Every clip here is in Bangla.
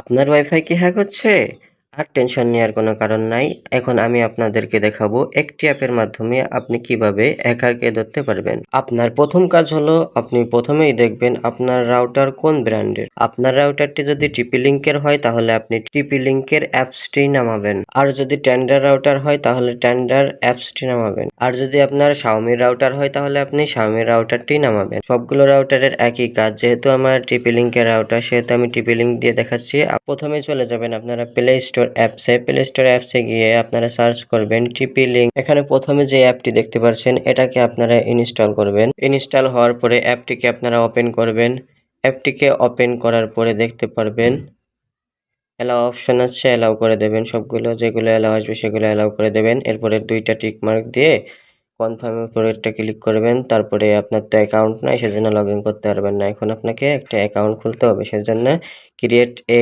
আপনার ওয়াইফাই কি হ্যাক হচ্ছে? আর টেনশন নেওয়ার কোনো কারণ নাই। এখন আমি আপনাদেরকে দেখাবো একটি অ্যাপের মাধ্যমে আপনি কিভাবে হ্যাকারকে ধরতে পারবেন। আপনার প্রথম কাজ হলো আপনি প্রথমেই দেখবেন আপনার রাউটার কোন ব্র্যান্ডের। আপনার রাউটারটি যদি TP-Link-এর হয় তাহলে আপনি TP-Link-এর অ্যাপসটি নামাবেন। আর যদি টেন্ডার রাউটার হয় তাহলে টেন্ডার অ্যাপসটি নামাবেন। আর যদি আপনার Xiaomi রাউটার হয় তাহলে আপনি Xiaomi রাউটারটি নামাবেন। সবগুলো রাউটারের একই কাজ। যেহেতু আমার TP-Link-এর রাউটার সেহেতু আমি TP-Link দিয়ে দেখাচ্ছি। প্রথমে চলে যাবেন আপনারা প্লে স্টোর অ্যাপসে। প্লে স্টোর অ্যাপসে গিয়ে আপনারা সার্চ করবেন TP-Link। এখানে প্রথমে যে অ্যাপটি দেখতে পাচ্ছেন এটাকে আপনারা ইনস্টল করবেন। ইনস্টল হওয়ার পরে অ্যাপটিকে আপনারা ওপেন করবেন। অ্যাপটিকে ওপেন করার পরে দেখতে পারবেন অ্যালাউ অপশন আছে, অ্যালাউ করে দেবেন সবগুলো। যেগুলো অ্যালাউ আসবে সেগুলো অ্যালাউ করে দেবেন। এরপরে ২টা টিক মার্ক দিয়ে কনফার্মের উপরে একটা ক্লিক করবেন। তারপরে আপনার তো অ্যাকাউন্ট নাই সেজন্য লগইন করতে পারবেন না। এখন আপনাকে একটা অ্যাকাউন্ট খুলতে হবে। সেজন্য ক্রিয়েট এ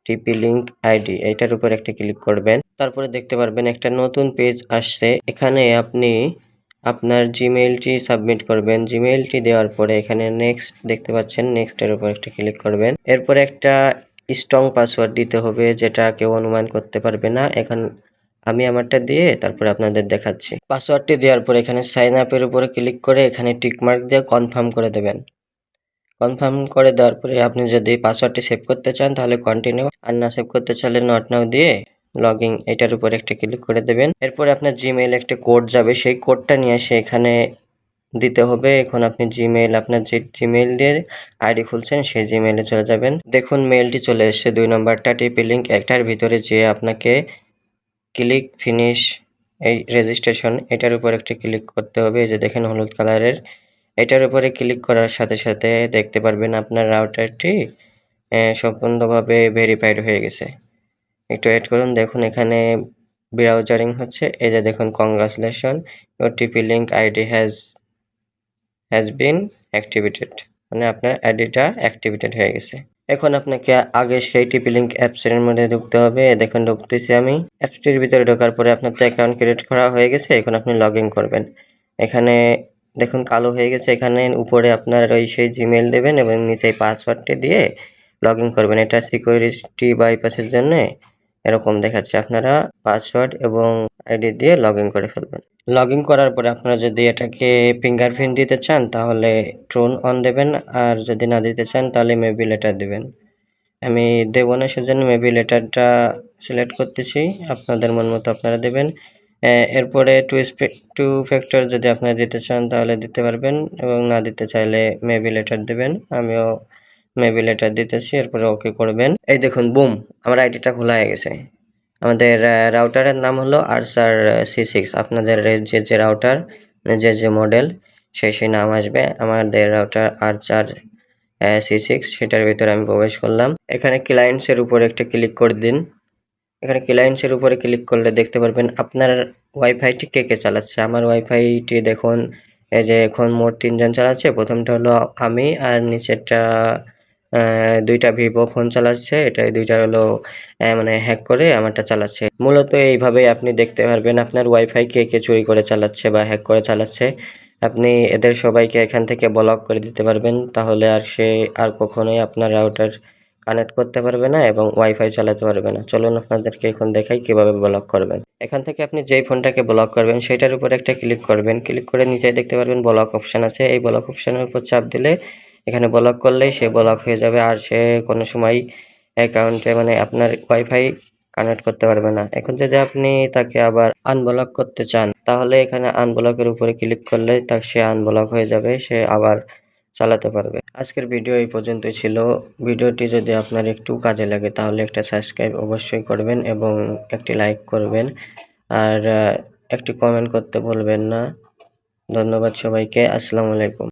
TP-Link আইডি এইটার উপর একটা ক্লিক করবেন। তারপরে দেখতে পারবেন একটা নতুন পেজ আসছে। এখানে আপনি আপনার জিমেইলটি সাবমিট করবেন। জিমেইলটি দেওয়ার পরে এখানে নেক্সট দেখতে পাচ্ছেন, নেক্সটের উপর একটা ক্লিক করবেন। এরপরে একটা স্ট্রং পাসওয়ার্ড দিতে হবে যেটা কেউ অনুমান করতে পারবে না। এখন আমি আমারটা দিয়ে তারপরে আপনাদের দেখাচ্ছি। পাসওয়ার্ডটি দেওয়ার পরে এখানে সাইন আপের উপরে ক্লিক করে এখানে টিক মার্ক দিয়ে কনফার্ম করে দেবেন। কনফার্ম করে দেওয়ার পরে আপনি যদি পাসওয়ার্ডটি সেভ করতে চান তাহলে কন্টিনিউ, আর না সেভ করতে চাইলে নট নাও দিয়ে লগইন এটার উপর একটা ক্লিক করে দেবেন। এরপরে আপনার জিমেইলে একটা কোড যাবে, সেই কোডটা নিয়ে এসে এখানে দিতে হবে। এখন আপনি জিমেইল আপনার যে জিমেইল দিয়ে আইডি খুলছেন সেই জিমেইলে চলে যাবেন। দেখুন মেইলটি চলে এসেছে। ২ নম্বরটা TP-Link একটার ভিতরে যেয়ে আপনাকে ক্লিক ফিনিশ এই রেজিস্ট্রেশন এটার উপর একটা ক্লিক করতে হবে। এই যে দেখেন হলুদ কালারের, এটার উপরে ক্লিক করার সাথে সাথে দেখতে পারবেন আপনার রাউটারটি সম্পূর্ণভাবে ভেরিফাইড হয়ে গেছে। একটু ওয়েট করুন। দেখুন এখানে ব্রাউজারিং হচ্ছে। এই যে দেখুন congratulation, your TP-Link ID has been activated, মানে আপনার আইডিটা অ্যাক্টিভেটেড হয়ে গেছে। এখন আপনাকে আগে সেই TP-Link অ্যাপসের মধ্যে ঢুকতে হবে। দেখুন ঢুকতেছি আমি। অ্যাপসটির ভিতরে ঢোকার পরে আপনার তো অ্যাকাউন্ট ক্রিয়েট করা হয়ে গেছে। এখন আপনি লগইন করবেন। এখানে দেখুন কালো হয়ে গেছে। এখানে উপরে আপনার ওই সেই জিমেইল দেবেন এবং নিচে পাসওয়ার্ডটি দিয়ে লগইন করবেন। এটা সিকিউরিটি বাইপাসের জন্য এরকম দেখাচ্ছে। আপনারা পাসওয়ার্ড এবং আইডি দিয়ে লগইন করে ফেলবেন। লগইন করার পরে আপনারা যদি এটাকে ফিঙ্গারপ্রিন্ট দিতে চান তাহলে ট্রোন অন দেবেন, আর যদি না দিতে চান তাহলে মেবি লেটার দেবেন। আমি দেব না সেজন্য মেবি লেটারটা সিলেক্ট করতেছি। আপনাদের মন মতো আপনারা দেবেন। এরপরে টু ফ্যাক্টর যদি আপনারা দিতে চান তাহলে দিতে পারবেন এবং না দিতে চাইলে মেবি লেটার দেবেন। আমিও মেবি লেটার দিতেছি। এরপরে ওকে করবেন। এই দেখুন বুম, আমার আইডিটা খোলা হয়ে গেছে। আমাদের রাউটারের নাম হলো আর্চার C6। আপনাদের যে রাউটার যে মডেল সেই নাম আসবে। আমাদের রাউটার আর্চার C6, সেটার ভিতরে আমি প্রবেশ করলাম। এখানে ক্লায়েন্টসের উপর একটা ক্লিক করে দিন। এখানে ক্লায়েন্টসের উপরে ক্লিক করলে দেখতে পারবেন আপনার ওয়াইফাইটি কে চালাচ্ছে। আমার ওয়াইফাইটি দেখুন এই যে এখন মোট ৩ জন চালাচ্ছে। প্রথমটা হলো আমি, আর নিচেরটা ২টা ভিভো ফোন চালাচ্ছে। এটা ২টা হলো মানে হ্যাক করে আমারটা চালাচ্ছে। মূলত এইভাবেই আপনি দেখতে পারবেন আপনার ওয়াইফাই কে চুরি করে চালাচ্ছে বা হ্যাক করে চালাচ্ছে। আপনি এদের সবাইকে এখান থেকে ব্লক করে দিতে পারবেন। তাহলে সে আর কখনোই আপনার রাউটার কানেক্ট করতে পারবে না এবং ওয়াইফাই চালাতে পারবে না। চলুন আপনাদেরকে এখন দেখাই কিভাবে ব্লক করবেন। এখান থেকে আপনি যেই ফোনটাকে ব্লক করবেন সেটার উপর একটা ক্লিক করবেন। ক্লিক করে নিচে দেখতে পারবেন ব্লক অপশন আছে। এই ব্লক অপশনের উপর চাপ দিলে এখানে ব্লক করলেই সে ব্লক হয়ে যাবে, আর সে কোনো সময় অ্যাকাউন্টে মানে আপনার ওয়াইফাই কানেক্ট করতে পারবে না। এখন যদি আপনি তাকে আবার আনব্লক করতে চান তাহলে এখানে আনব্লকের উপরে ক্লিক করলে সে আনব্লক হয়ে যাবে, সে আবার চালাতে পারবে। আজকের ভিডিও এই পর্যন্তই ছিল। ভিডিওটি যদি আপনার একটু কাজে লাগে তাহলে একটা সাবস্ক্রাইব অবশ্যই করবেন এবং একটি লাইক করবেন, আর একটি কমেন্ট করতে ভুলবেন না। ধন্যবাদ সবাইকে। আসসালামু আলাইকুম।